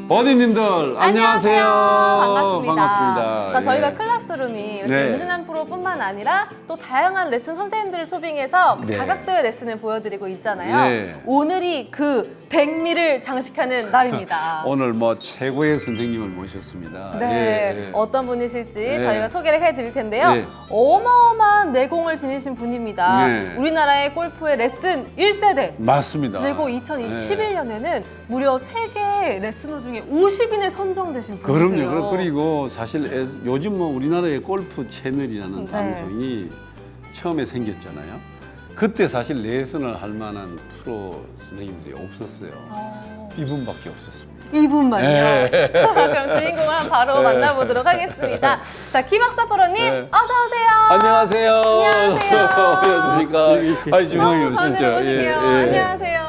버디님들 안녕하세요. 반갑습니다. 자, 저희가 예. 클래스룸이 이렇게 네. 임진한 프로뿐만 아니라 또 다양한 레슨 선생님들을 초빙해서 네. 다각도의 레슨을 보여드리고 있잖아요. 네. 오늘이 그 백미를 장식하는 날입니다. 오늘 뭐 최고의 선생님을 모셨습니다. 네, 예, 예. 어떤 분이실지 네. 저희가 소개를 해드릴 텐데요. 네. 어마어마한 내공을 지니신 분입니다. 네. 우리나라의 골프의 레슨 1세대. 맞습니다. 그리고 네. 2011년에는 무려 세계 레슨어 중에 50인에 선정되신 분이세요. 그럼요. 그리고 사실 요즘 뭐 우리나라의 골프 채널이라는 네. 방송이 처음에 생겼잖아요. 그때 사실 레슨을 할 만한 프로 선생님들이 없었어요. 이분밖에 없었습니다. 이분만요. 네. 그럼 주인공은 바로 만나보도록 하겠습니다. 자, 김학사 프로님, 네. 어서 오세요. 안녕하세요. 안녕하세요. 안녕하십니까. 아이 주먹이요 너무 진짜. 반가워요. 안녕하세요.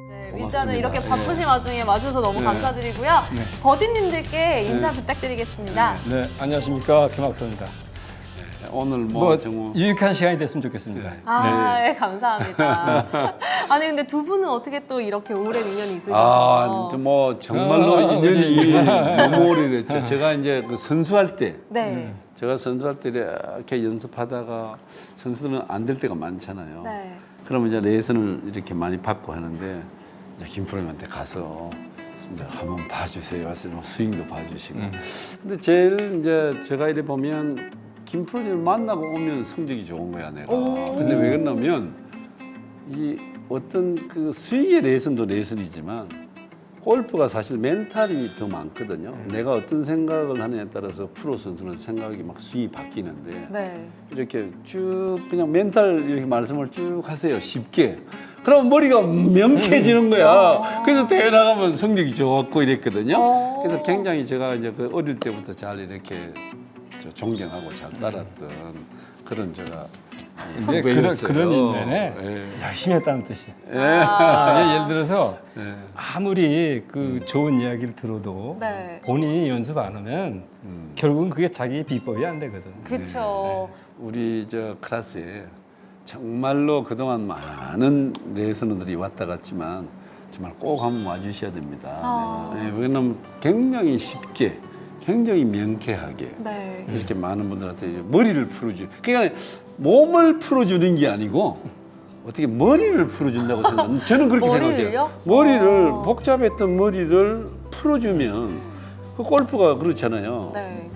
네, 일단은 고맙습니다. 이렇게 바쁘신 와중에 와주셔서 너무 네. 감사드리고요. 네. 버디님들께 인사 부탁드리겠습니다. 네, 안녕하십니까. 김학서입니다. 오늘 뭐 뭐 정말 유익한 시간이 됐으면 좋겠습니다. 아, 네, 감사합니다. 아니 근데 두 분은 어떻게 또 이렇게 오랜 인연이 있으셔서? 뭐 정말로 인연이 너무 오래됐죠. 제가 이제 그 선수할 때, 네. 제가 선수할 때 이렇게 연습하다가 선수들은 안 될 때가 많잖아요. 네. 그러면 이제 레슨을 이렇게 많이 받고 하는데 이제 김 프로님한테 가서 이제 한번 봐주세요. 와서 뭐 스윙도 봐주시고. 근데 제일 이제 제가 이래 보면 김 프로님을 만나고 오면 성적이 좋은 거야 내가. 오. 근데 왜 그러냐면 이 어떤 그 스윙의 레슨도 레슨이지만 골프가 사실 멘탈이 더 많거든요. 내가 어떤 생각을 하느냐에 따라서 프로 선수는 생각이 막 스윙이 바뀌는데 네. 이렇게 쭉 그냥 멘탈 이렇게 말씀을 쭉 하세요. 쉽게. 그럼 머리가 명쾌해지는 거야. 그래서 대회 나가면 성적이 좋고 이랬거든요. 그래서 굉장히 제가 이제 그 어릴 때부터 잘 이렇게 존경하고 잘 따랐던 그런 제가 근데 후배였어요. 그런 인연에 예. 열심히 했다는 뜻이에요. 아, 예를 들어서 예. 아무리 그 좋은 이야기를 들어도 네. 본인이 연습 안 하면 결국은 그게 자기 비법이 안 되거든. 그렇죠. 우리 저 클래스에 정말로 그동안 많은 레슨들이 왔다 갔지만 정말 꼭 한번 와주셔야 됩니다. 아. 네. 왜냐면 굉장히 쉽게, 굉장히 명쾌하게 네. 이렇게 많은 분들한테 이제 머리를 풀어주. 그러니까 몸을 풀어주는 게 아니고 어떻게 머리를 풀어준다고 생각해요. 저는 그렇게 머리를요? 생각해요. 머리를 아. 복잡했던 머리를 풀어주면 그 골프가 그렇잖아요. 네.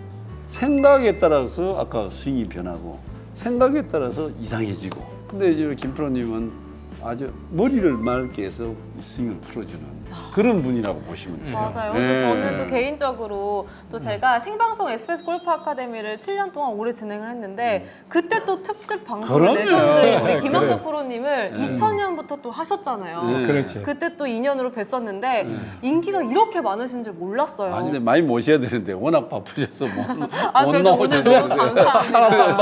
생각에 따라서 아까 스윙이 변하고 생각에 따라서 이상해지고. 근데 이제 김 프로님은 아주 머리를 맑게 해서 이 스윙을 풀어주는 그런 분이라고 보시면 돼요. 맞아요. 네. 또 저는 또 개인적으로 또 제가 생방송 SBS 골프 아카데미를 7년 동안 오래 진행을 했는데 그때 또 특집 방송 그럼요. 레전드인 우리 김학석 그래요. 프로님을 2000년부터 또 하셨잖아요. 네. 그렇지. 그때 또 인연으로 뵀었는데 인기가 이렇게 많으신 줄 몰랐어요. 아니 근데 많이 모셔야 되는데 워낙 바쁘셔서 못 그래도 나오셔서 오늘 너무 그러세요. 감사합니다.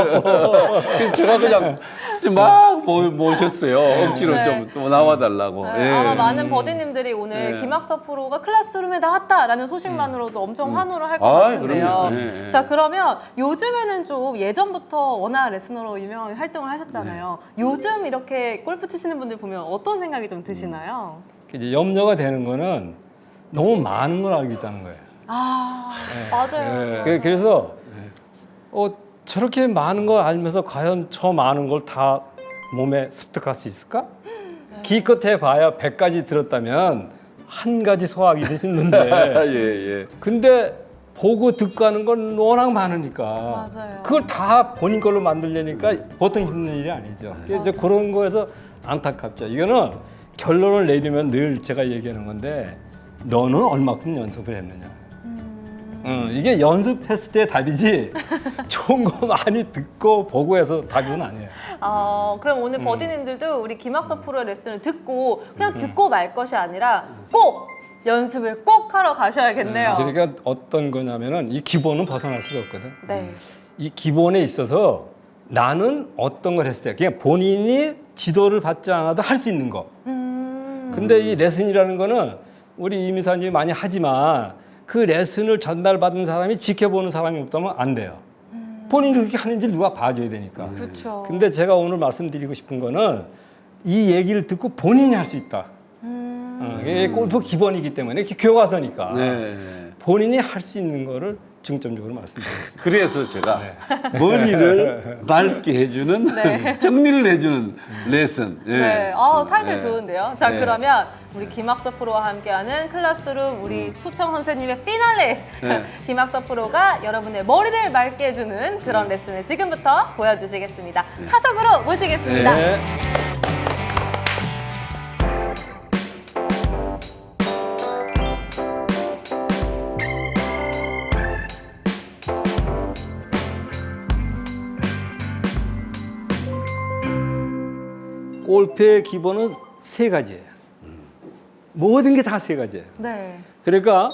그래서 제가 그냥 막 모셨어요. 억지로 네. 좀 또 나와달라고. 네, 예. 아마 많은 버디님들이 오늘 네. 김학석 프로가 클래스룸에 나왔다라는 소식만으로도 엄청 환호를 할 것 아, 같은데요. 그럼요. 네, 네. 자, 그러면 요즘에는 좀 예전부터 워낙 레슨으로 유명하게 활동을 하셨잖아요. 네. 요즘 이렇게 골프 치시는 분들 보면 어떤 생각이 좀 드시나요? 이제 염려가 되는 거는 너무 많은 걸 알고 있다는 거예요. 아, 맞아요. 네. 그래서 저렇게 많은 걸 알면서 과연 저 많은 걸 다 몸에 습득할 수 있을까? 기껏 해봐야 100가지 들었다면 한 가지 소화하기 힘든데 예, 예. 근데 보고 듣고 하는 건 워낙 많으니까 맞아요. 그걸 다 본인 걸로 만들려니까 보통 힘든 일이 아니죠. 이제 그런 거에서 안타깝죠. 이거는 결론을 내리면 늘 제가 얘기하는 건데 너는 얼마큼 연습을 했느냐. 이게 연습했을 때 답이지 좋은 거 많이 듣고 보고 해서 답은 아니에요. 그럼 오늘 버디님들도 우리 김학석 프로의 레슨을 듣고 그냥 듣고 말 것이 아니라 꼭 연습을 꼭 하러 가셔야겠네요. 그러니까 어떤 거냐면은 이 기본은 벗어날 수가 없거든. 네. 이 기본에 있어서 나는 어떤 걸 했을 때 그냥 본인이 지도를 받지 않아도 할 수 있는 거. 근데 이 레슨이라는 거는 우리 이미사님이 많이 하지만 그 레슨을 전달받은 사람이 지켜보는 사람이 없다면 안 돼요. 본인이 그렇게 하는지 누가 봐줘야 되니까. 그렇죠. 근데 제가 오늘 말씀드리고 싶은 거는 이 얘기를 듣고 본인이 할 수 있다. 이게 골프 기본이기 때문에 이게 교과서니까 네. 본인이 할 수 있는 거를 중점적으로 말씀드리겠습니다. 그래서 제가 머리를 맑게 해주는 네. 정리를 해주는 레슨. 예. 네, 타이틀 네. 좋은데요. 자, 네. 그러면 우리 김학서 프로와 함께하는 클래스룸 우리 초청 선생님의 피날레 네. 김학서 프로가 여러분의 머리를 맑게 해주는 그런 레슨을 지금부터 보여주시겠습니다. 타석으로 모시겠습니다. 네. 골프의 기본은 세 가지예요. 모든 게 다 세 가지예요. 네. 그러니까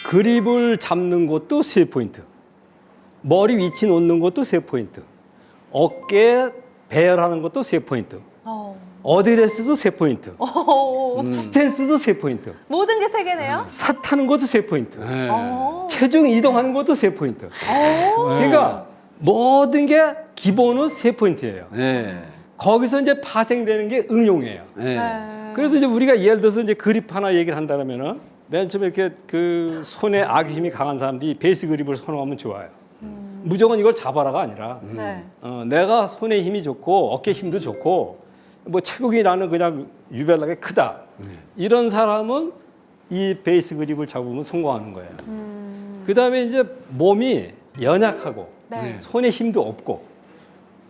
그립을 잡는 것도 세 포인트, 머리 위치 놓는 것도 세 포인트, 어깨 배열하는 것도 세 포인트, 어드레스도 세 포인트, 스탠스도 세 포인트, 모든 게 세 개네요. 삿하는 것도 세 포인트, 네. 체중 이동하는 것도 세 포인트. 그러니까 모든 게 기본은 세 포인트예요. 네. 거기서 이제 파생되는 게 응용이에요. 네. 그래서 이제 우리가 예를 들어서 이제 그립 하나 얘기를 한다면은 맨 처음에 이렇게 그 손에 악의 힘이 강한 사람들이 베이스 그립을 선호하면 좋아요. 무조건 이걸 잡아라가 아니라 네. 내가 손에 힘이 좋고 어깨 힘도 좋고 뭐 체격이 나는 그냥 유별나게 크다. 이런 사람은 이 베이스 그립을 잡으면 성공하는 거예요. 그다음에 이제 몸이 연약하고 네. 손에 힘도 없고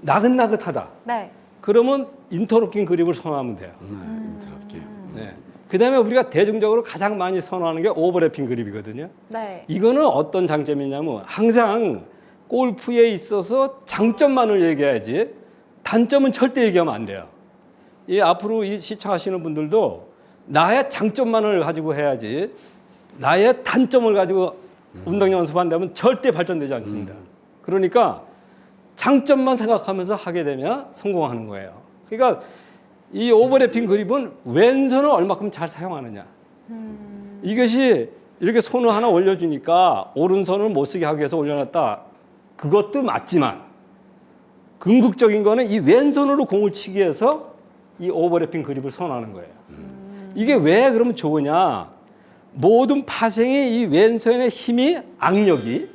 나긋나긋하다. 네. 그러면 인터로킹 그립을 선호하면 돼요. 이렇게. 네. 그다음에 우리가 대중적으로 가장 많이 선호하는 게 오버래핑 그립이거든요. 네. 이거는 어떤 장점이냐면 항상 골프에 있어서 장점만을 얘기해야지 단점은 절대 얘기하면 안 돼요. 이 앞으로 이 시청하시는 분들도 나의 장점만을 가지고 해야지 나의 단점을 가지고 운동 연습한다면 절대 발전되지 않습니다. 그러니까 장점만 생각하면서 하게 되면 성공하는 거예요. 그러니까 이 오버래핑 그립은 왼손을 얼마큼 잘 사용하느냐. 이것이 이렇게 손을 하나 올려주니까 오른손을 못 쓰게 하기 위해서 올려놨다. 그것도 맞지만 궁극적인 거는 이 왼손으로 공을 치기 위해서 이 오버래핑 그립을 선호하는 거예요. 이게 왜 그러면 좋으냐. 모든 파생이 이 왼손의 힘이 악력이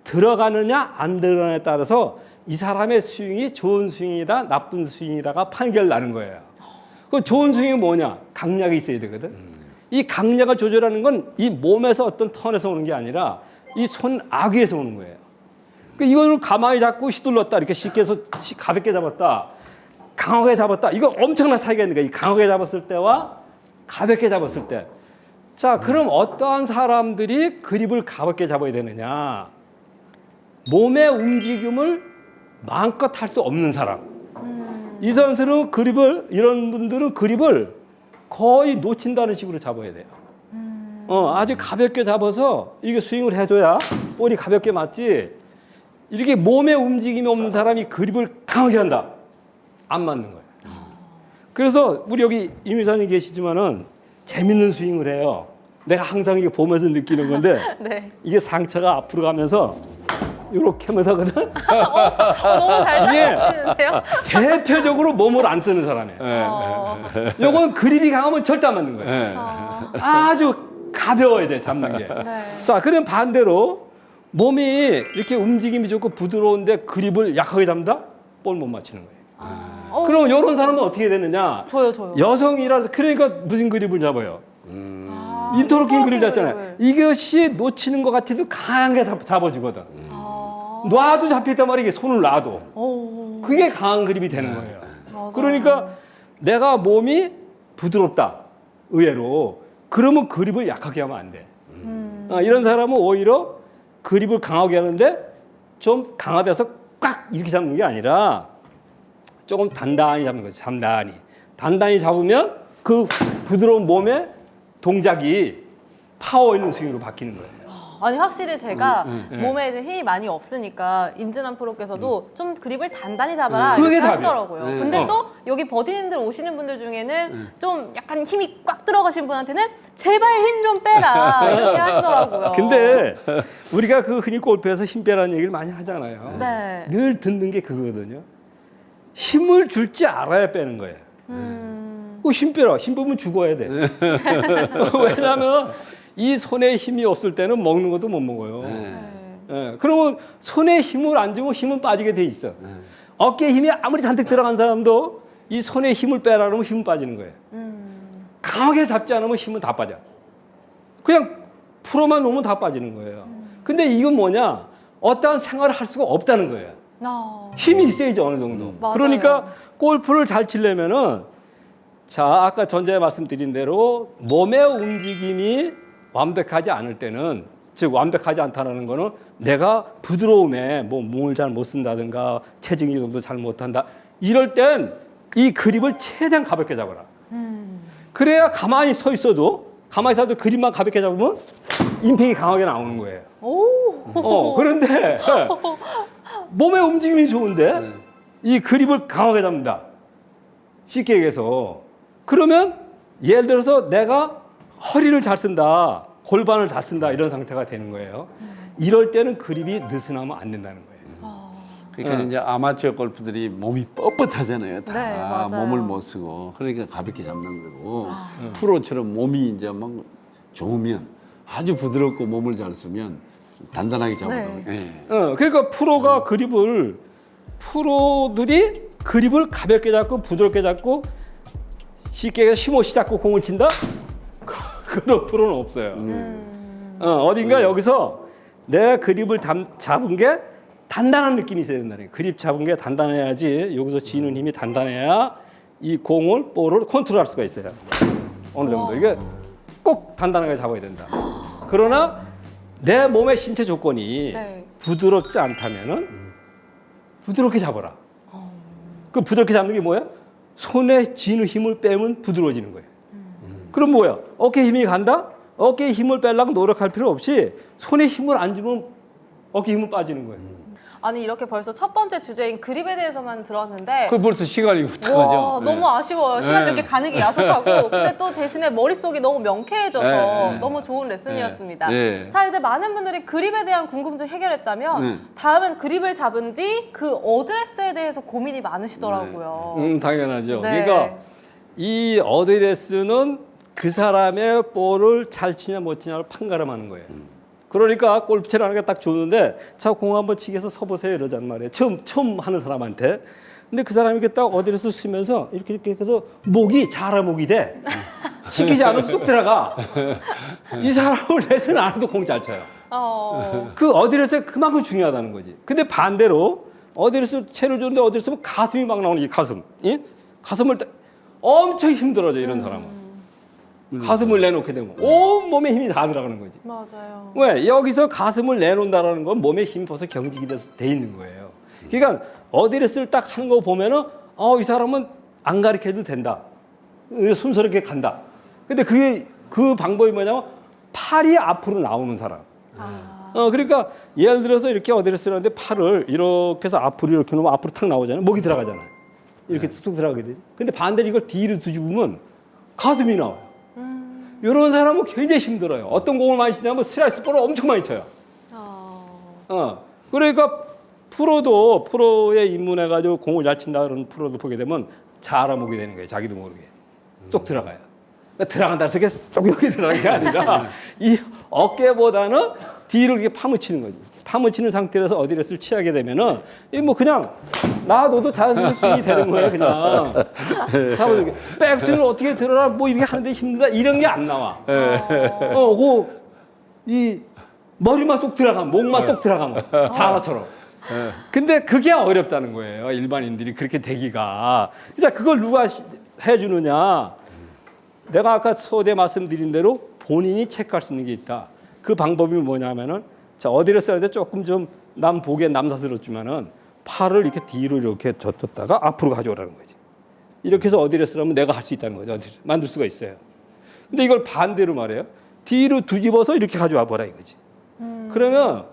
들어가느냐 안 들어가느냐에 따라서 이 사람의 스윙이 좋은 스윙이다 나쁜 스윙이다가 판결 나는 거예요. 그 좋은 스윙이 뭐냐? 강약이 있어야 되거든. 이 강약을 조절하는 건 이 몸에서 어떤 턴에서 오는 게 아니라 이 손 아귀에서 오는 거예요. 그 이거를 가만히 잡고 휘둘렀다 이렇게 쉽게 해서 가볍게 잡았다 강하게 잡았다 이거 엄청난 차이가 있는 거예요. 이 강하게 잡았을 때와 가볍게 잡았을 때. 자 그럼 어떠한 사람들이 그립을 가볍게 잡아야 되느냐? 몸의 움직임을 마음껏 할 수 없는 사람. 이 선수는 그립을 이런 분들은 그립을 거의 놓친다는 식으로 잡아야 돼요. 아주 가볍게 잡아서 이게 스윙을 해줘야 볼이 가볍게 맞지. 이렇게 몸의 움직임이 없는 사람이 그립을 강하게 한다. 안 맞는 거예요. 그래서 우리 여기 임 의사님 계시지만은 재밌는 스윙을 해요. 내가 항상 이게 보면서 느끼는 건데 네. 이게 상처가 앞으로 가면서 이렇게 하면서 하거든. 너무 잘 이게 잡으시는데요? 대표적으로 몸을 안 쓰는 사람이에요. 요건 그립이 강하면 절대 안 맞는 거예요. 네. 아주 가벼워야 돼 잡는 게. 네. 자, 그럼 반대로 몸이 이렇게 움직임이 좋고 부드러운데 그립을 약하게 잡는다? 볼 못 맞추는 거예요. 그럼 이런 사람은 어떻게 되느냐? 저요. 여성이라서 그러니까 무슨 그립을 잡아요? 인터로킹 그립 잡잖아요. 이것이 놓치는 것 같아도 강하게 잡아주거든. 놔도 잡혔단 말이야. 이게 손을 놔도. 그게 강한 그립이 되는 거예요. 맞아요. 그러니까 내가 몸이 부드럽다. 의외로. 그러면 그립을 약하게 하면 안 돼. 이런 사람은 오히려 그립을 강하게 하는데 좀 강화돼서 꽉 이렇게 잡는 게 아니라 조금 단단히 잡는 거죠. 단단히 잡으면 그 부드러운 몸의 동작이 파워 있는 스윙으로 바뀌는 거예요. 아니 확실히 제가 몸에 이제 힘이 많이 없으니까 임진환 프로께서도 좀 그립을 단단히 잡아라 그게 이렇게 답이에요. 하시더라고요. 네. 근데 또 여기 버디님들 오시는 분들 중에는 좀 약간 힘이 꽉 들어가신 분한테는 제발 힘 좀 빼라 이렇게 하시더라고요. 근데 우리가 그 흔히 골프에서 힘 빼라는 얘기를 많이 하잖아요. 네. 늘 듣는 게 그거거든요. 힘을 줄 줄 알아야 빼는 거예요. 힘 빼라. 힘 빼면 죽어야 돼. 왜냐하면 이 손에 힘이 없을 때는 먹는 것도 못 먹어요. 네. 예, 그러면 손에 힘을 안 주면 힘은 빠지게 돼 있어. 어깨에 힘이 아무리 잔뜩 들어간 사람도 이 손에 힘을 빼라 그러면 힘은 빠지는 거예요. 강하게 잡지 않으면 힘은 다 빠져. 그냥 풀어만 놓으면 다 빠지는 거예요. 근데 이건 뭐냐? 어떠한 생활을 할 수가 없다는 거예요. 힘이 있어야지 어느 정도. 맞아요. 그러니까 골프를 잘 치려면은 자 아까 전에 말씀드린 대로 몸의 움직임이 완벽하지 않을 때는 즉 완벽하지 않다는 거는 내가 부드러움에 뭐 몸을 잘 못 쓴다든가 체중 이동도 잘 못한다 이럴 땐 이 그립을 최대한 가볍게 잡아라. 그래야 가만히 서 있어도 그립만 가볍게 잡으면 임팩이 강하게 나오는 거예요. 그런데 몸의 움직임이 좋은데 이 그립을 강하게 잡는다. 쉽게 얘기해서 그러면 예를 들어서 내가 허리를 잘 쓴다, 골반을 잘 쓴다 이런 상태가 되는 거예요. 이럴 때는 그립이 느슨하면 안 된다는 거예요. 그러니까 이제 아마추어 골프들이 몸이 뻣뻣하잖아요. 다 네, 맞아요. 몸을 못 쓰고 그러니까 가볍게 잡는 거고 프로처럼 몸이 이제 막 좋으면 아주 부드럽고 몸을 잘 쓰면 단단하게 잡아도. 네. 그러니까 프로들이 그립을 가볍게 잡고 부드럽게 잡고 쉽게 힘없이 잡고 공을 친다? 그런 프로는 없어요. 어딘가 여기서 내 그립을 잡은 게 단단한 느낌이 있어야 된다는 거예요. 그립 잡은 게 단단해야지 여기서 쥐는 힘이 단단해야 이 볼을 컨트롤할 수가 있어요. 어느 정도. 이게 꼭 단단하게 잡아야 된다. 그러나 내 몸의 신체 조건이 네. 부드럽지 않다면은 부드럽게 잡아라. 그 부드럽게 잡는 게 뭐야? 손에 쥐는 힘을 빼면 부드러워지는 거예요. 그럼 뭐야? 어깨에 힘이 간다? 어깨에 힘을 빼려고 노력할 필요 없이 손에 힘을 안 주면 어깨 힘은 빠지는 거예요. 아니 이렇게 벌써 첫 번째 주제인 그립에 대해서만 들었는데 그 벌써 시간이 훌떡하죠. 와, 너무 아쉬워요. 시간이 네. 이렇게 가는 게 야속하고 근데 또 대신에 머릿속이 너무 명쾌해져서 네. 너무 좋은 레슨이었습니다. 네. 자 이제 많은 분들이 그립에 대한 궁금증 해결했다면 다음은 그립을 잡은 뒤 그 어드레스에 대해서 고민이 많으시더라고요. 당연하죠. 네. 그러니까 이 어드레스는 그 사람의 볼을 잘 치냐 못 치냐를 판가름하는 거예요. 그러니까 골프채를 하는 게 딱 좋은데 자 공 한번 치게 해서 서보세요 이러잔 말이에요. 처음 하는 사람한테. 근데 그 사람이 이렇게 딱 어드레스 쓰면서 이렇게 해서 목이 자라목이 돼. 시키지 않아도 쑥 들어가. 이 사람을 레슨 안 해도 공 잘 쳐요. 그 어드레스가 그만큼 중요하다는 거지. 근데 반대로 어드레스 채를 줬는데 어드레스면 가슴이 막 나오는 이 가슴. 예? 가슴을 엄청 힘들어져 이런 사람은. 가슴을 내놓게 되면 온 몸에 힘이 다 들어가는 거지. 맞아요. 왜? 여기서 가슴을 내놓는다라는 건 몸에 힘이 벌써 경직이 돼서 돼 있는 거예요. 그러니까 어드레스를 딱 하는 거 보면은 이 사람은 안 가르쳐도 된다. 순서롭게 간다. 근데 그 방법이 뭐냐면 팔이 앞으로 나오는 사람. 그러니까 예를 들어서 이렇게 어드레스를 하는데 팔을 이렇게 해서 앞으로 이렇게 놓으면 앞으로 탁 나오잖아요. 목이 들어가잖아요. 이렇게 툭툭 들어가게 되지. 근데 반대로 이걸 뒤로 뒤집으면 가슴이 나와요. 이런 사람은 굉장히 힘들어요. 어떤 공을 많이 치냐면 슬라이스 볼을 엄청 많이 쳐요. 그러니까 프로에 입문해가지고 공을 잘 친다 그런 프로도 보게 되면 자라목이 되는 거예요. 자기도 모르게. 쏙 들어가요. 그러니까 들어간다 해서 쏙 이렇게 들어가는 게 아니라 이 어깨보다는 뒤로 이렇게 파묻히는 거지. 파묻히는 상태에서 어드레스를 취하게 되면은 이 뭐 그냥 놔둬도 자연스러운 스윙이 되는 거예요. 그냥 백스윙을 어떻게 들어라 뭐 이렇게 하는데 힘들다 이런 게 안 나와. 이 머리만 쏙 들어가면 목만 쏙 들어가면 자라처럼. 근데 그게 어렵다는 거예요. 일반인들이 그렇게 되기가. 자 그걸 누가 해주느냐? 내가 아까 초대 말씀드린 대로 본인이 체크할 수 있는 게 있다. 그 방법이 뭐냐면은 자 어드레스 할 때 조금 좀 남 보기에 남사스럽지만은 팔을 이렇게 뒤로 이렇게 젖혔다가 앞으로 가져오라는 거지. 이렇게 해서 어드레스를 하면 내가 할 수 있다는 거죠. 만들 수가 있어요. 근데 이걸 반대로 말해요. 뒤로 뒤집어서 이렇게 가져와 보라 이거지. 그러면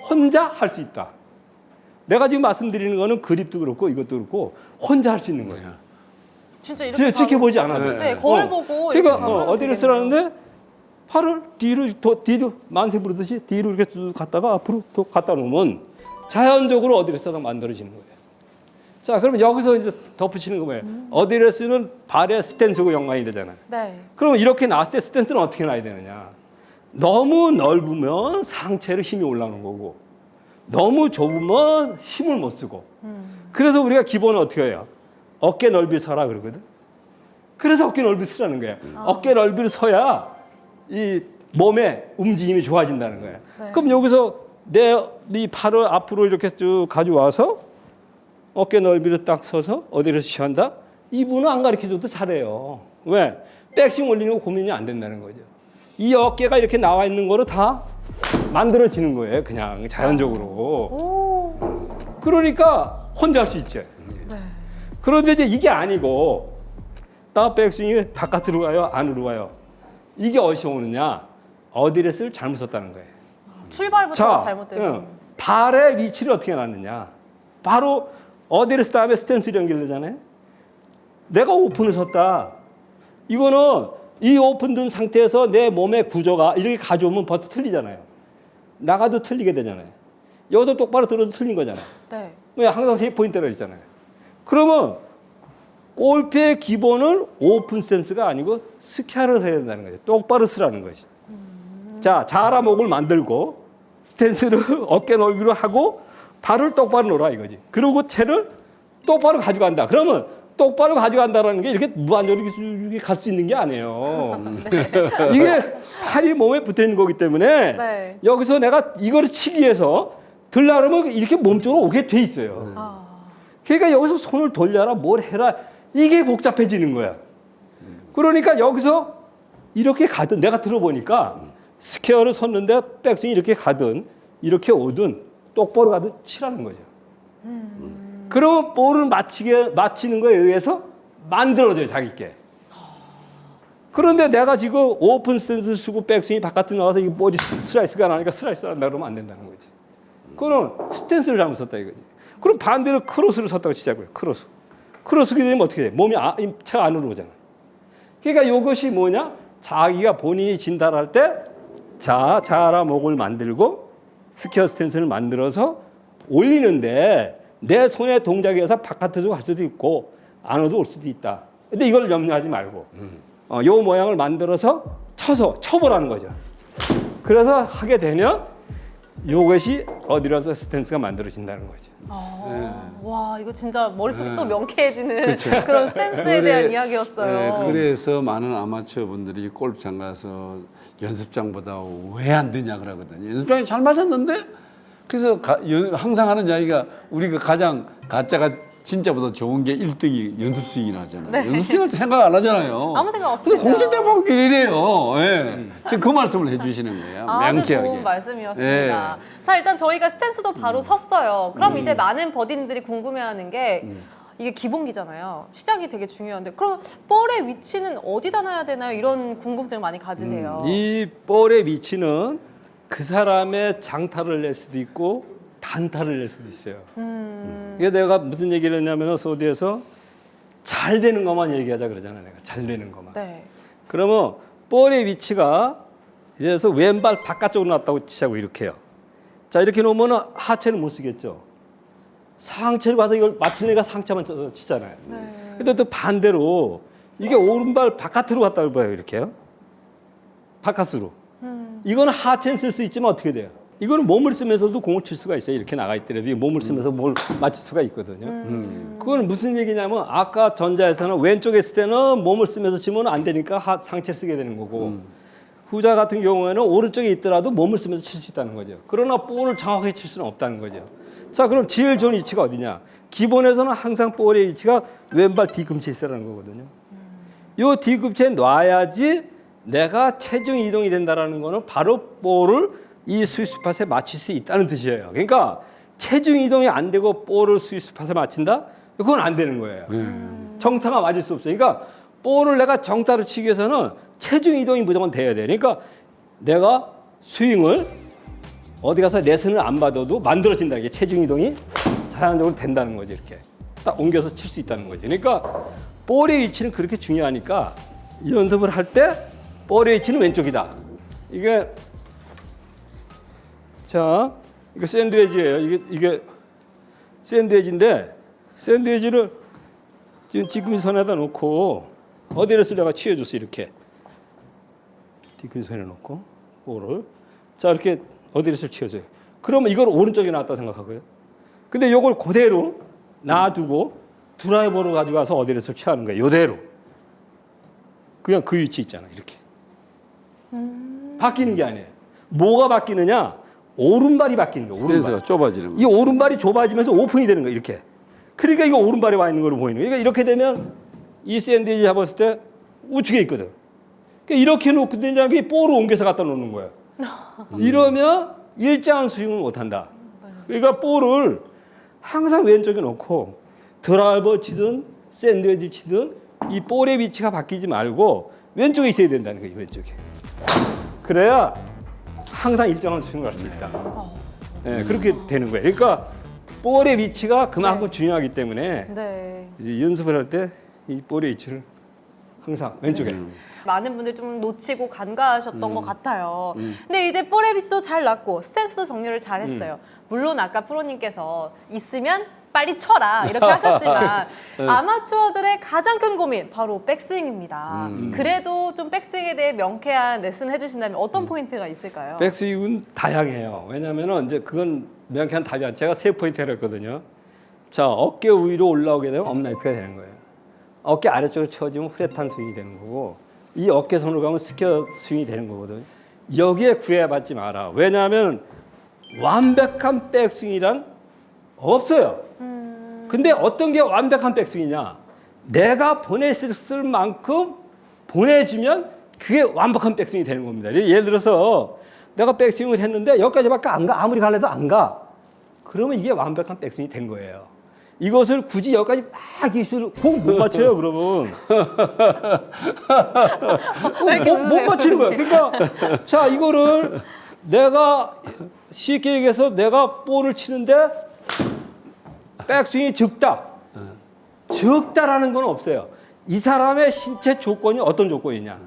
혼자 할 수 있다. 내가 지금 말씀드리는 거는 그립도 그렇고 이것도 그렇고 혼자 할 수 있는 거예요. 진짜 이렇게 제가 지켜보지 않아도. 네, 네, 거울 보고 이렇게 그러니까 하면 어디를 되겠네요. 쓰라는데 팔을 뒤로 만세 부르듯이 뒤로 이렇게 쭉 갔다가 앞으로 또 갖다 놓으면 자연적으로 어디레스가 만들어지는 거예요. 자, 그러면 여기서 이제 덧붙이는 거 뭐예요? 어디레스는 발의 스탠스고 연관이 되잖아요. 네. 그러면 이렇게 나왔을 때 스탠스는 어떻게 놔야 되느냐? 너무 넓으면 상체로 힘이 올라오는 거고 너무 좁으면 힘을 못 쓰고 그래서 우리가 기본은 어떻게 해요? 어깨 넓이 서라 그러거든. 그래서 어깨 넓이 쓰라는 거예요. 어깨 넓이를 서야 이 몸의 움직임이 좋아진다는 거예요. 네. 그럼 여기서 이 팔을 앞으로 이렇게 쭉 가져와서 어깨 넓이를 딱 서서 어디를 취한다? 이분은 안 가르쳐줘도 잘해요. 왜? 백스윙 올리는 거 고민이 안 된다는 거죠. 이 어깨가 이렇게 나와 있는 거로 다 만들어지는 거예요. 그냥 자연적으로. 오. 그러니까 혼자 할 수 있죠. 네. 그런데 이제 이게 아니고 나 백스윙이 바깥으로 가요? 안으로 가요? 이게 어디서 오느냐? 어디레스를 잘못 썼다는 거예요. 출발부터 잘못되고. 발의 위치를 어떻게 놨느냐? 바로 어디레스 다음에 스탠스를 연결되잖아요. 내가 오픈을 섰다. 이거는 이 오픈된 상태에서 내 몸의 구조가 이렇게 가져오면 벌써 틀리잖아요. 나가도 틀리게 되잖아요. 여기도 똑바로 들어도 틀린 거잖아요. 네. 왜 항상 3포인트라 있잖아요. 그러면 골프의 기본은 오픈 스탠스가 아니고 스퀘어를 서야 된다는 거죠. 똑바로 쓰라는 거지. 자, 자라목을 만들고 스탠스를 어깨 넓이로 하고 발을 똑바로 놓으라 이거지. 그리고 채를 똑바로 가져간다. 그러면 똑바로 가져간다라는 게 이렇게 무한적으로 이렇게 갈 수 있는 게 아니에요. 이게 팔이 몸에 붙어 있는 거기 때문에 네. 여기서 내가 이거를 치기 위해서 들려면 이렇게 몸쪽으로 오게 돼 있어요. 아. 그러니까 여기서 손을 돌려라 뭘 해라 이게 복잡해지는 거야. 그러니까 여기서 이렇게 가든 내가 들어보니까 스퀘어를 섰는데 백스윙이 이렇게 가든 이렇게 오든 똑바로 가든 치라는 거죠. 그러면 볼을 맞히는 거에 의해서 만들어져요, 자기께. 그런데 내가 지금 오픈 스탠스 쓰고 백스윙이 바깥으로 나와서 이게 뭐지 슬라이스가 나니까 슬라이스를 한다 그러면 안 된다는 거지. 그거는 스탠스를 잘못 썼다 이거지. 그럼 반대로 크로스를 섰다고 치자고요. 크로스게 되면 어떻게 돼? 몸이 채가 안으로 오잖아. 그러니까 이것이 뭐냐? 자기가 본인이 진단할 때 자라목을 만들고 스퀘어 스탠스를 만들어서 올리는데 내 손의 동작에 의해서 바깥으로 갈 수도 있고 안으로 올 수도 있다. 근데 이걸 염려하지 말고 요 모양을 만들어서 쳐보라는 거죠. 그래서 하게 되면 이것이 어디라서 스탠스가 만들어진다는 거죠. 와, 이거 진짜 머릿속이 또 네. 명쾌해지는 그렇죠. 그런 스탠스에 대한 이야기였어요. 그래서 많은 아마추어 분들이 골프장 가서 연습장보다 왜 안 되냐 그러거든요. 연습장이 잘 맞았는데 그래서 항상 하는 이야기가 우리가 가장 가짜가 진짜보다 좋은 게 1등이 연습 스윙이라 하잖아요. 네. 연습 스윙 할 때 생각 안 하잖아요. 아무 생각 근데 없으시죠? 공중 대박 이래요. 예. 지금 그 말씀을 해주시는 거예요. 아주 명쾌하게. 좋은 말씀이었습니다. 자, 일단 저희가 스탠스도 바로 섰어요. 그럼 이제 많은 버디님들이 궁금해하는 게 이게 기본기잖아요. 시작이 되게 중요한데 그럼 볼의 위치는 어디다 놔야 되나요? 이런 궁금증 많이 가지세요. 이 볼의 위치는 그 사람의 장타를 낼 수도 있고 단타를 낼 수도 있어요. 이게 내가 무슨 얘기를 했냐면 소디에서 잘 되는 것만 얘기하자 그러잖아. 내가 잘 되는 것만. 네. 그러면 볼의 위치가 그래서 왼발 바깥쪽으로 놨다고 치자고 이렇게 해요. 자, 이렇게 놓으면 하체는 못 쓰겠죠. 상체로 가서 이걸 맞추려니까 상체만 치잖아요. 네. 근데 또 반대로 이게 오른발 바깥으로 갔다 봐요. 이렇게요. 바깥으로. 이거는 하체는 쓸 수 있지만 어떻게 돼요? 이거는 몸을 쓰면서도 공을 칠 수가 있어요. 이렇게 나가 있더라도 이 몸을 쓰면서 뭘 맞출 수가 있거든요. 그건 무슨 얘기냐면 아까 전자에서는 왼쪽에 있을 때는 몸을 쓰면서 치면 안 되니까 상체를 쓰게 되는 거고 후자 같은 경우에는 오른쪽에 있더라도 몸을 쓰면서 칠 수 있다는 거죠. 그러나 볼을 정확하게 칠 수는 없다는 거죠. 자, 그럼 제일 좋은 위치가 어디냐? 기본에서는 항상 볼의 위치가 왼발 뒤꿈치에 있으라는 거거든요. 요 뒤꿈치에 놔야지 내가 체중 이동이 된다라는 거는 바로 볼을 이 스위스팟에 맞출 수 있다는 뜻이에요. 그러니까 체중 이동이 안 되고 볼을 스위스팟에 맞춘다? 그건 안 되는 거예요. 정타가 맞을 수 없어요. 그러니까 볼을 내가 정타로 치기 위해서는 체중 이동이 무조건 돼야 돼. 그러니까 내가 스윙을 어디 가서 레슨을 안 받아도 만들어진다. 이게 체중 이동이 자연적으로 된다는 거지. 이렇게 딱 옮겨서 칠 수 있다는 거지. 그러니까 볼의 위치는 그렇게 중요하니까 이 연습을 할 때 볼의 위치는 왼쪽이다. 이게 자, 이거 샌드위치예요. 이게 샌드위치인데 샌드위치를 지금 뒤꿈치 선에다 놓고 어디를 쓰려가 치워줬어. 이렇게 뒤꿈치 선에 놓고 볼을 자 이렇게 어디를 치워줘요. 그러면 이걸 오른쪽에 놨다 생각하고요. 근데 이걸 그대로 놔두고 드라이버로 가져가서 어디를 취하는 거예요. 이대로 그냥 그 위치 있잖아. 이렇게 바뀌는 게 아니에요. 뭐가 바뀌느냐? 오른발이 바뀌는 거예요. 스탠스가 좁아지는 이 거예요. 오른발이 좁아지면서 오픈이 되는 거예요. 이렇게. 그러니까 이거 오른발에 와 있는 거로 보이는 거예요. 그러니까 이렇게 되면 이 샌드위치 잡았을 때 우측에 있거든. 그러니까 이렇게 놓고 되냐 게 볼을 옮겨서 갖다 놓는 거예요. 이러면 일정한 스윙을 못 한다. 그러니까 볼을 항상 왼쪽에 놓고 드라이버 치든 샌드위치 치든 이 볼의 위치가 바뀌지 말고 왼쪽에 있어야 된다는 거예요. 왼쪽에. 그래야 항상 일정한 스윙을 할 수 있다. 네, 그렇게 되는 거예요. 그러니까 볼의 위치가 그만큼 중요하기 때문에 네. 이제 연습을 할 때 이 볼의 위치를 항상 왼쪽에. 많은 분들 좀 놓치고 간과하셨던 것 같아요. 근데 이제 볼의 위치도 잘 났고 스탠스도 정리를 잘 했어요. 물론 아까 프로님께서 있으면 빨리 쳐라 이렇게 하셨지만 아마추어들의 가장 큰 고민 바로 백스윙입니다. 그래도 좀 백스윙에 대해 명쾌한 레슨을 해주신다면 어떤 포인트가 있을까요? 백스윙은 다양해요. 왜냐하면 이제 그건 명쾌한 답이 아니라 제가 3포인트를 했거든요. 자, 어깨 위로 올라오게 되면 업라이트가 되는 거예요. 어깨 아래쪽으로 쳐지면 플랫한 스윙이 되는 거고 이 어깨선으로 가면 스퀘어 스윙이 되는 거거든요. 여기에 구애받지 마라. 왜냐하면 완벽한 백스윙이란 없어요. 근데 어떤 게 완벽한 백스윙이냐? 내가 보냈을 만큼 보내주면 그게 완벽한 백스윙이 되는 겁니다. 예를 들어서 내가 백스윙을 했는데 여기까지밖에 안 가. 아무리 갈래도 안 가. 그러면 이게 완벽한 백스윙이 된 거예요. 이것을 굳이 여기까지 막 기술 못 맞춰요. 그러면 못 맞추는 거예요. 그러니까 자 이거를 내가 쉽게 얘기해서 내가 볼을 치는데 백스윙이 적다라는 건 없어요. 이 사람의 신체 조건이 어떤 조건이냐.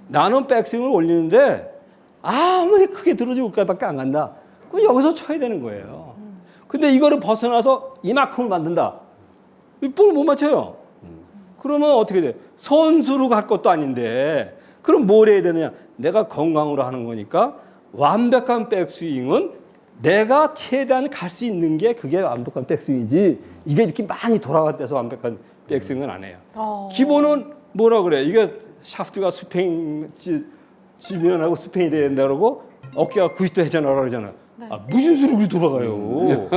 나는 백스윙을 올리는데 아무리 크게 들어주고 밖에 안 간다. 그럼 여기서 쳐야 되는 거예요. 근데 이거를 벗어나서 이만큼을 만든다. 볼 못 맞춰요. 그러면 어떻게 돼? 선수로 갈 것도 아닌데 그럼 뭘 해야 되느냐? 내가 건강으로 하는 거니까 완벽한 백스윙은 내가 최대한 갈 수 있는 게 그게 완벽한 백스윙이지 이게 이렇게 많이 돌아갔대서 완벽한 백스윙은 안 해요. 기본은 뭐라 그래? 이게 샤프트가 수평 지면하고 수평이 돼야 된다 그러고 어깨가 90도 회전하라 그러잖아. 아, 무슨 수로 그렇게 돌아가요?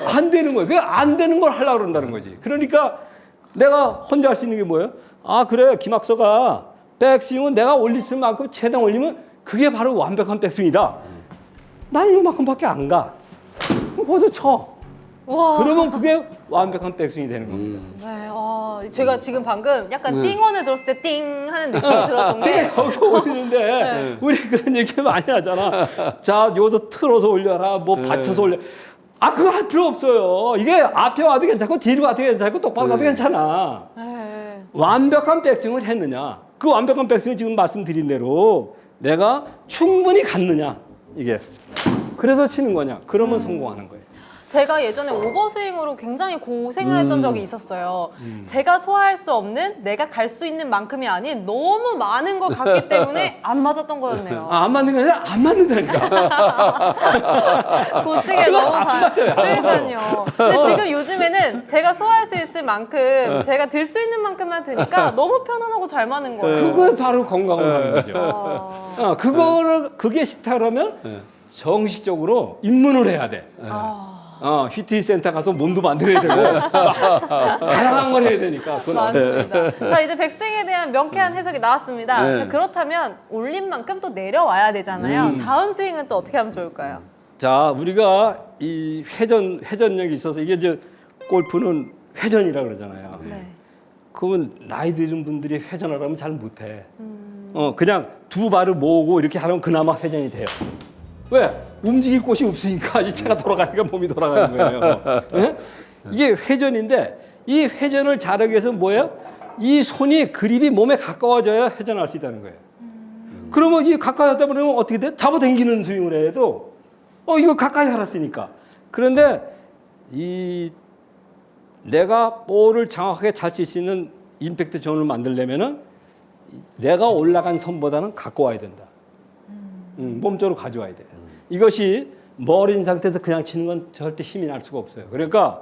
안 되는 거예요. 그 안 되는 걸 하려고 그런다는 거지. 그러니까 내가 혼자 할 수 있는 게 뭐예요? 아 그래 김학서가 백스윙은 내가 올릴 만큼 최대한 올리면 그게 바로 완벽한 백스윙이다. 나는 이만큼밖에 안 가. 그럼 벌써 쳐. 와. 그러면 그게 완벽한 백스윙이 되는 겁니다. 네, 제가 지금 방금 약간 띵원을 들었을 때 띵 하는 느낌이 들었던 게 그러니까 여기서 올리는데 우리 그런 얘기 많이 하잖아. 자 여기서 틀어서 올려라. 뭐 받쳐서 올려. 아 그거 할 필요 없어요. 이게 앞에 와도 괜찮고 뒤로 와도 괜찮고 똑바로 가도 괜찮아. 네. 완벽한 백스윙을 했느냐. 그 완벽한 백스윙 지금 말씀드린 대로 내가 충분히 갔느냐. 이게 그래서 치는 거냐. 그러면 성공하는 거예요. 제가 예전에 오버스윙으로 굉장히 고생을 했던 적이 있었어요. 제가 소화할 수 없는 내가 갈 수 있는 만큼이 아닌 너무 많은 걸 갔기 때문에 안 맞았던 거였네요. 아, 안 맞는 게 아니라 안 맞는다니까. 고치게 너무 그러니까요. 근데 지금 요즘에는 제가 소화할 수 있을 만큼 제가 들 수 있는 만큼만 드니까 너무 편안하고 잘 맞는 거예요. 그걸 바로 건강을 하는 거죠. 그게 싫다라면 정식적으로 입문을 해야 돼. 휘트니스 센터 가서 몸도 만들어야 되고 다양한 걸 해야 되니까. 맞습니다. 자 이제 백스윙에 대한 명쾌한 해석이 나왔습니다. 네. 자, 그렇다면 올린 만큼 또 내려와야 되잖아요. 다음 스윙은 또 어떻게 하면 좋을까요? 자, 우리가 이 회전력이 있어서 이게 이제 골프는 회전이라 그러잖아요. 네. 그러면 나이 드는 분들이 회전을 하면 잘 못해. 그냥 두 발을 모으고 이렇게 하면 그나마 회전이 돼요. 왜? 움직일 곳이 없으니까 이 차가 돌아가니까 몸이 돌아가는 거예요. 예? 이게 회전인데 이 회전을 잘하기 위해서 뭐예요? 이 손이 그립이 몸에 가까워져야 회전할 수 있다는 거예요. 그러면 이 가까이 하다 보면 어떻게 돼? 잡아당기는 스윙을 해도 이거 가까이 알았으니까. 그런데 이 내가 볼을 정확하게 잘 칠 수 있는 임팩트 존을 만들려면은 내가 올라간 선보다는 갖고 와야 된다. 몸쪽으로 가져와야 돼. 이것이 멀은 상태에서 그냥 치는 건 절대 힘이 날 수가 없어요. 그러니까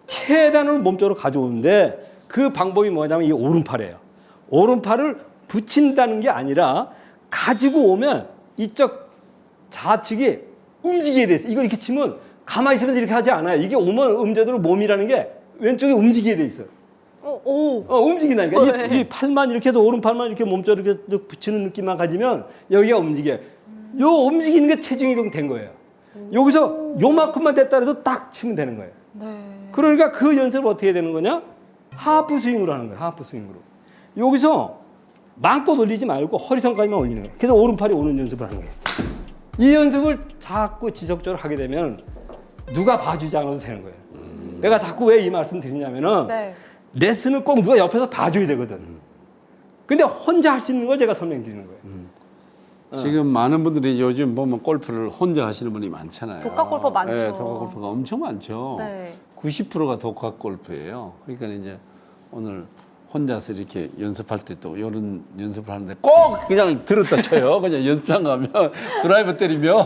최대한을 몸쪽으로 가져오는데 그 방법이 뭐냐면 이 오른팔이에요. 오른팔을 붙인다는 게 아니라 가지고 오면 이쪽 좌측이 움직이게 돼 있어요. 이거 이렇게 치면 가만히 있으면 이렇게 하지 않아요. 이게 오면 음제대로 몸이라는 게 왼쪽에 움직이게 돼 있어요. 움직인다니까. 이 팔만 이렇게 해서 오른팔만 이렇게 몸쪽으로 이렇게 붙이는 느낌만 가지면 여기가 움직여요. 요 움직이는 게 체중 이동 된 거예요. 여기서 요만큼만 됐다 해서 딱 치면 되는 거예요. 네. 그러니까 그 연습을 어떻게 되는 거냐? 하프 스윙으로 하는 거예요. 하프 스윙으로. 여기서 마음껏 올리지 말고 허리선까지만 올리는 거예요. 그래서 오른팔이 오는 연습을 하는 거예요. 이 연습을 자꾸 지속적으로 하게 되면 누가 봐주지 않아도 되는 거예요. 내가 자꾸 왜 이 말씀 드리냐면은 네. 레슨을 꼭 누가 옆에서 봐줘야 되거든. 근데 혼자 할 수 있는 걸 제가 설명드리는 거예요. 지금 많은 분들이 요즘 보면 골프를 혼자 하시는 분이 많잖아요. 독학 골퍼 많죠. 네, 독학 골프가 엄청 많죠. 네. 90%가 독학 골프예요. 그러니까 이제 오늘 혼자서 이렇게 연습할 때 또 이런 연습을 하는데 꼭 그냥 들었다 쳐요. 그냥 연습장 가면 드라이버 때리면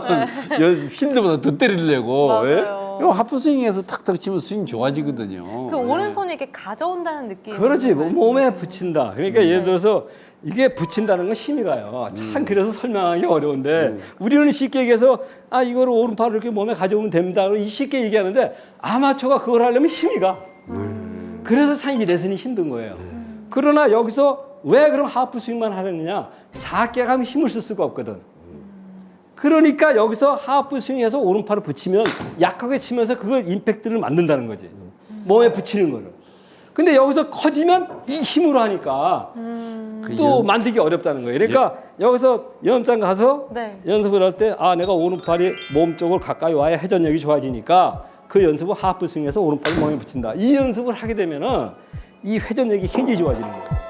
쉴드보다 더 때리려고. 맞아요. 이 하프스윙에서 탁탁 치면 스윙 좋아지거든요. 그 오른손이 이렇게 가져온다는 느낌. 그렇지. 몸에 붙인다. 그러니까 예를 들어서 이게 붙인다는 건 힘이 가요. 참 그래서 설명하기 어려운데 우리는 쉽게 얘기해서 이거를 오른팔을 이렇게 몸에 가져오면 됩니다. 이 쉽게 얘기하는데 아마추어가 그걸 하려면 힘이 가. 그래서 참 이 레슨이 힘든 거예요. 그러나 여기서 왜 그럼 하프 스윙만 하느냐? 작게 가면 힘을 쓸 수가 없거든. 그러니까 여기서 하프 스윙해서 오른팔을 붙이면 약하게 치면서 그걸 임팩트를 만든다는 거지. 몸에 붙이는 거를. 근데 여기서 커지면 이 힘으로 하니까 또 만들기 어렵다는 거예요. 그러니까 여기서 연습장 가서 네. 연습을 할 때 내가 오른팔이 몸 쪽으로 가까이 와야 회전력이 좋아지니까 그 연습을 하프 스윙해서 오른팔을 몸에 붙인다. 이 연습을 하게 되면은 이 회전력이 굉장히 좋아지는 거예요.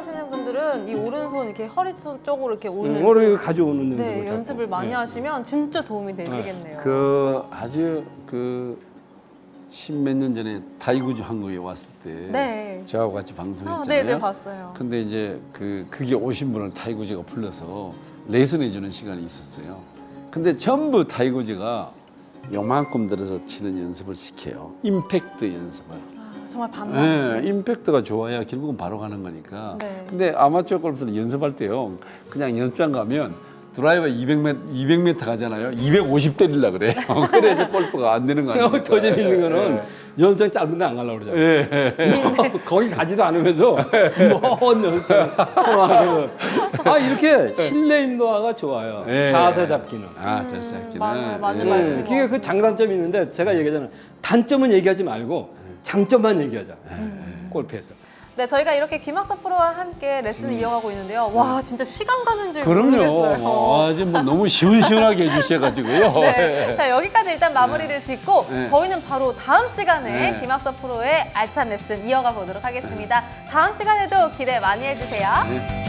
연습하시는 분들은 이 오른손 이렇게 허리손 쪽으로 이렇게 오는 오늘 가져오는 네, 연습을 연습을 많이 하시면 진짜 도움이 되시겠네요. 그 아주 그 십몇 년 전에 타이거즈 한국에 왔을 때 네. 저하고 같이 방송했잖아요. 네네 봤어요. 근데 이제 그게 오신 분을 타이거즈가 불러서 레슨해 주는 시간이 있었어요. 근데 전부 타이거즈가 요만큼 들어서 치는 연습을 시켜요. 임팩트 연습을. 정말 반만. 네, 임팩트가 좋아야 결국은 바로 가는 거니까. 네. 근데 아마추어 골프는 연습할 때요, 그냥 연습장 가면 드라이버 200m 가잖아요. 250 때리려 그래요. 그래서 골프가 안 되는 거 아니에요? 더 재밌는 거는 연습장 짧은데 안 가려고 그러잖아요. 거기 가지도 않으면서 먼 연습장 소화하고. 이렇게 실내 인도화가 좋아요. 자세 잡기는. 자세 잡기는. 맞는 말씀인 것 그게 그 장단점이 있는데 제가 얘기하잖아요. 단점은 얘기하지 말고 장점만 얘기하자. 골프에서. 네, 저희가 이렇게 김학섭 프로와 함께 레슨을 이어가고 있는데요. 와, 진짜 시간 가는 줄 그럼요. 모르겠어요. 지금 뭐 너무 시원시원하게 해주셔가지고요. 네. 자, 여기까지 일단 마무리를 짓고 네. 저희는 바로 다음 시간에 네. 김학섭 프로의 알찬 레슨 이어가 보도록 하겠습니다. 다음 시간에도 기대 많이 해주세요. 네.